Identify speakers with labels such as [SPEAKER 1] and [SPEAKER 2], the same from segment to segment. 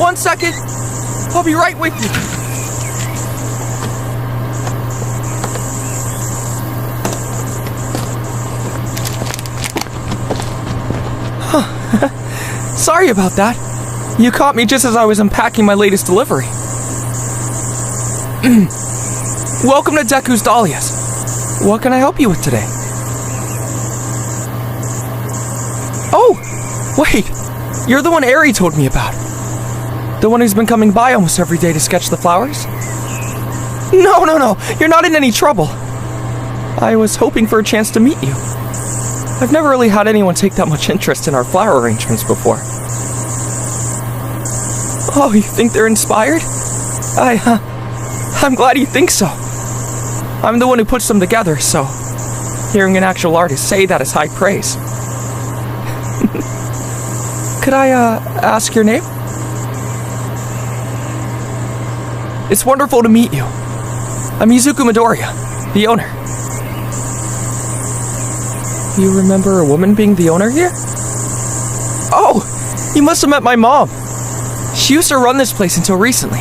[SPEAKER 1] 1 second. I'll be right with you. Sorry about that. You caught me just as I was unpacking my latest delivery. Welcome to Deku's Dahlias. What can I help you with today? Oh, wait. You're the one Ari told me about. The one who's been coming by almost every day to sketch the flowers? No. You're not in any trouble. I was hoping for a chance to meet you. I've never really had anyone take that much interest in our flower arrangements before. Oh, you think they're inspired? I'm glad you think so. I'm the one who puts them together, so hearing an actual artist say that is high praise. Could I, ask your name? It's wonderful to meet you. I'm Izuku Midoria, the owner. You remember a woman being the owner here? Oh, you must have met my mom. She used to run this place until recently.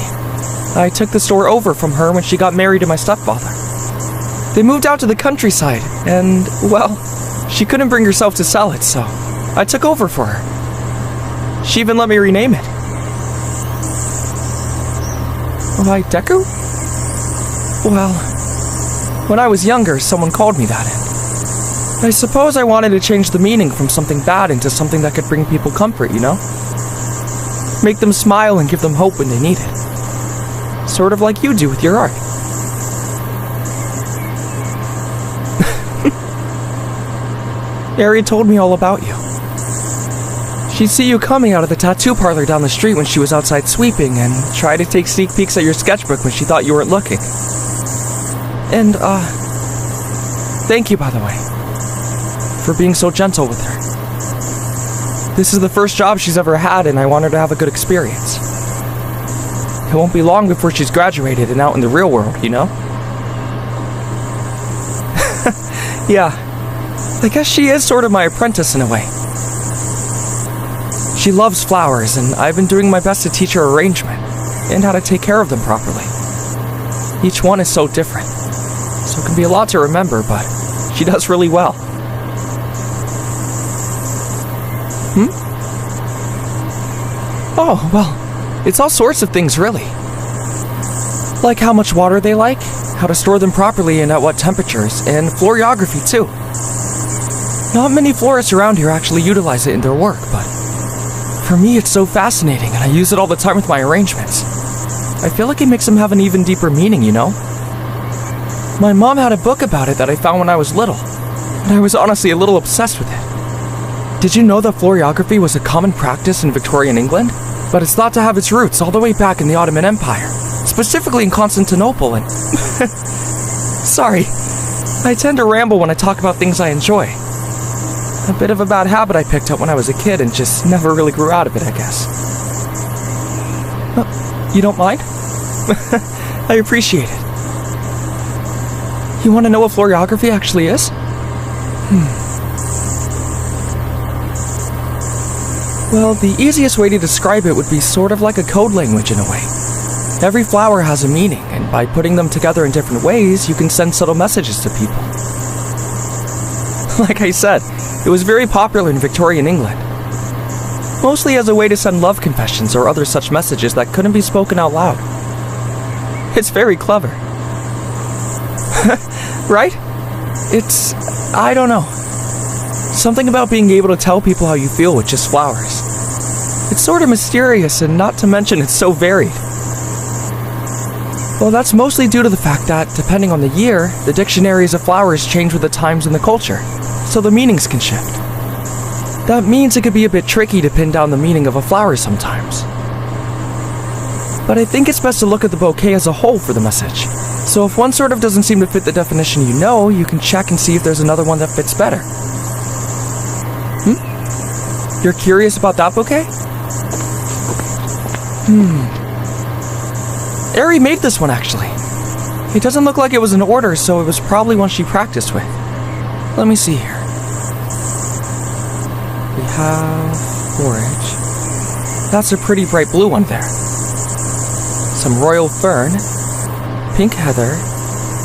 [SPEAKER 1] I took the store over from her when she got married to my stepfather. They moved out to the countryside, and, well, she couldn't bring herself to sell it, so I took over for her. She even let me rename it. Why, Deku? Well, when I was younger, someone called me that, and I suppose I wanted to change the meaning from something bad into something that could bring people comfort, you know? Make them smile and give them hope when they need it. Sort of like you do with your art. Ari told me all about you. She'd see you coming out of the tattoo parlor down the street when she was outside sweeping and try to take sneak peeks at your sketchbook when she thought you weren't looking. And, thank you, by the way, for being so gentle with her. This is the first job she's ever had, and I want her to have a good experience. It won't be long before she's graduated and out in the real world, you know? Yeah, I guess she is sort of my apprentice in a way. She loves flowers, and I've been doing my best to teach her arrangement and how to take care of them properly. Each one is so different, so it can be a lot to remember, but she does really well. Oh, well, it's all sorts of things, really. Like how much water they like, how to store them properly and at what temperatures, and florography, too. Not many florists around here actually utilize it in their work, but for me it's so fascinating, and I use it all the time with my arrangements. I feel like it makes them have an even deeper meaning, you know? My mom had a book about it that I found when I was little, and I was honestly a little obsessed with it. Did you know that florography was a common practice in Victorian England? But it's thought to have its roots all the way back in the Ottoman Empire, specifically in Constantinople and... Sorry, I tend to ramble when I talk about things I enjoy. A bit of a bad habit I picked up when I was a kid and just never really grew out of it, I guess. You don't mind? I appreciate it. You want to know what florography actually is? Well, the easiest way to describe it would be sort of like a code language in a way. Every flower has a meaning, and by putting them together in different ways, you can send subtle messages to people. Like I said, it was very popular in Victorian England. Mostly as a way to send love confessions or other such messages that couldn't be spoken out loud. It's very clever. Right? It's... I don't know. Something about being able to tell people how you feel with just flowers. It's sort of mysterious, and not to mention it's so varied. Well, that's mostly due to the fact that, depending on the year, the dictionaries of flowers change with the times and the culture, so the meanings can shift. That means it could be a bit tricky to pin down the meaning of a flower sometimes. But I think it's best to look at the bouquet as a whole for the message. So if one sort of doesn't seem to fit the definition you know, you can check and see if there's another one that fits better. You're curious about that bouquet? Ari made this one, actually. It doesn't look like it was an order, so it was probably one she practiced with. Let me see here. We have forage. That's a pretty bright blue one there. Some royal fern, pink heather,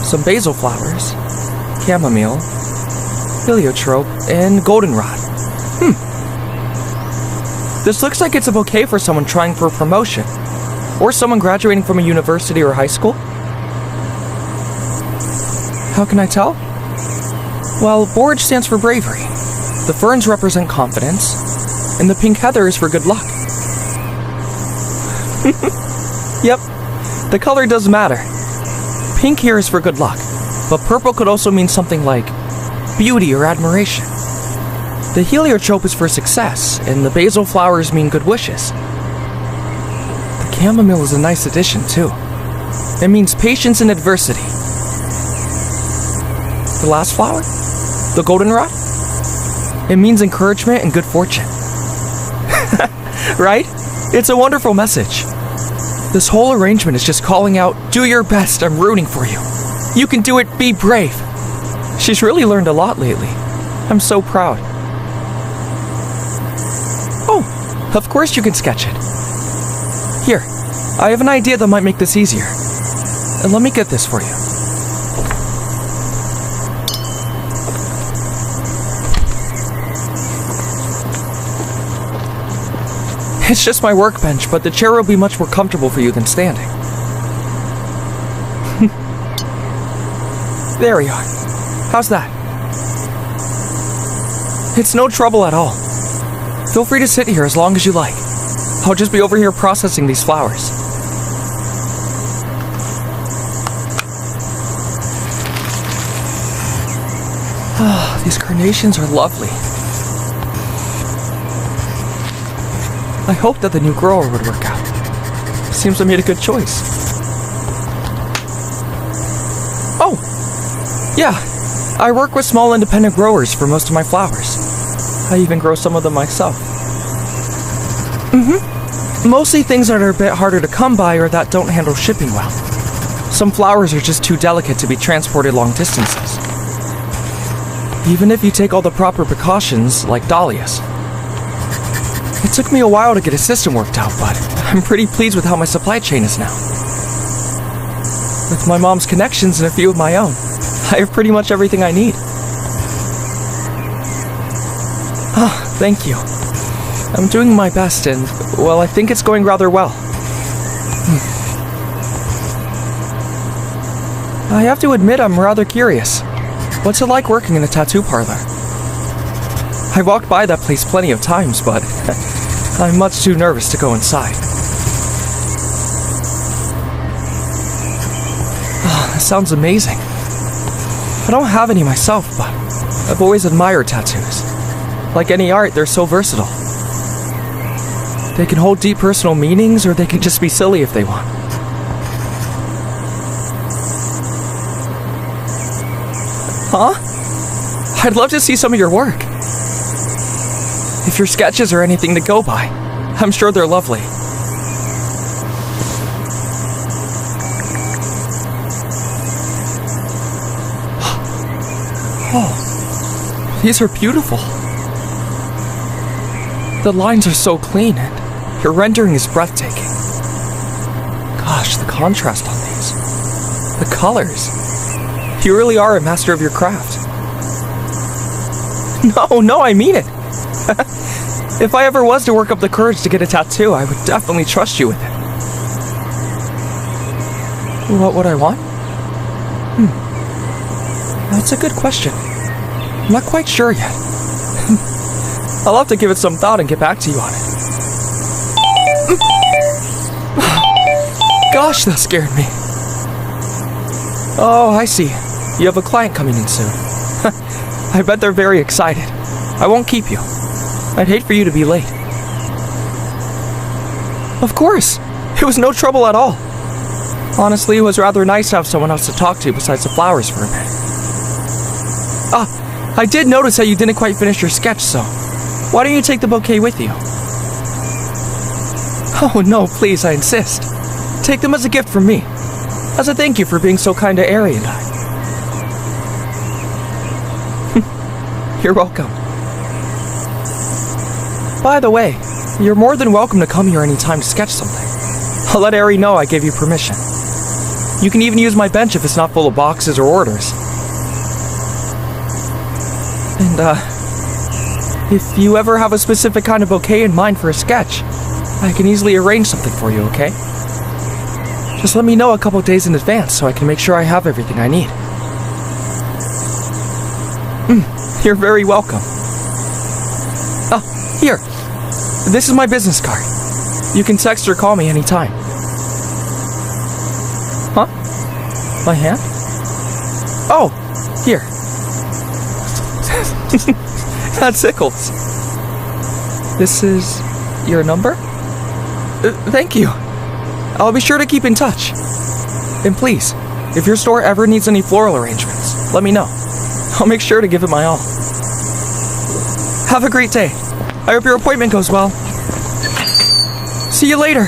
[SPEAKER 1] some basil flowers, chamomile, heliotrope, and goldenrod. This looks like it's a bouquet for someone trying for a promotion, or someone graduating from a university or high school. How can I tell? Well, borage stands for bravery, the ferns represent confidence, and the pink heather is for good luck. Yep, the color does matter. Pink here is for good luck, but purple could also mean something like beauty or admiration. The heliotrope is for success, and the basil flowers mean good wishes. The chamomile is a nice addition, too. It means patience in adversity. The last flower? The goldenrod? It means encouragement and good fortune. Right? It's a wonderful message. This whole arrangement is just calling out, do your best, I'm rooting for you. You can do it, be brave. She's really learned a lot lately. I'm so proud. Oh, of course you can sketch it. Here, I have an idea that might make this easier. And let me get this for you. It's just my workbench, but the chair will be much more comfortable for you than standing. There we are. How's that? It's no trouble at all. Feel free to sit here as long as you like. I'll just be over here processing these flowers. Ah, these carnations are lovely. I hope that the new grower would work out. Seems I made a good choice. Oh! Yeah, I work with small independent growers for most of my flowers. I even grow some of them myself. Mostly things that are a bit harder to come by or that don't handle shipping well. Some flowers are just too delicate to be transported long distances. Even if you take all the proper precautions, like dahlias. It took me a while to get a system worked out, but I'm pretty pleased with how my supply chain is now. With my mom's connections and a few of my own, I have pretty much everything I need. Ah, thank you. I'm doing my best and, well, I think it's going rather well. I have to admit I'm rather curious. What's it like working in a tattoo parlor? I walked by that place plenty of times, but I'm much too nervous to go inside. Oh, that sounds amazing. I don't have any myself, but I've always admired tattoos. Like any art, they're so versatile. They can hold deep personal meanings, or they can just be silly if they want. Huh? I'd love to see some of your work. If your sketches are anything to go by, I'm sure they're lovely. Oh, these are beautiful. The lines are so clean and your rendering is breathtaking. Gosh, the contrast on these. The colors. You really are a master of your craft. No, I mean it. If I ever was to work up the courage to get a tattoo, I would definitely trust you with it. What would I want? That's a good question. I'm not quite sure yet. I'll have to give it some thought and get back to you on it. Gosh, that scared me. Oh, I see. You have a client coming in soon. I bet they're very excited. I won't keep you. I'd hate for you to be late. Of course! It was no trouble at all. Honestly, it was rather nice to have someone else to talk to besides the flowers for a bit. Ah, I did notice that you didn't quite finish your sketch, so why don't you take the bouquet with you? Oh no, please, I insist. Take them as a gift from me. As a thank you for being so kind to Ari and I. You're welcome. By the way, You're more than welcome to come here anytime to sketch something. I'll let Ari know I gave you permission. You can even use my bench if it's not full of boxes or orders. And, if you ever have a specific kind of bouquet in mind for a sketch, I can easily arrange something for you, okay? Just let me know a couple days in advance so I can make sure I have everything I need. You're very welcome. Oh, here. This is my business card. You can text or call me anytime. Huh? My hand? Oh, here. That tickles. This is your number? Thank you. I'll be sure to keep in touch. And please, if your store ever needs any floral arrangements, let me know. I'll make sure to give it my all. Have a great day. I hope your appointment goes well. See you later.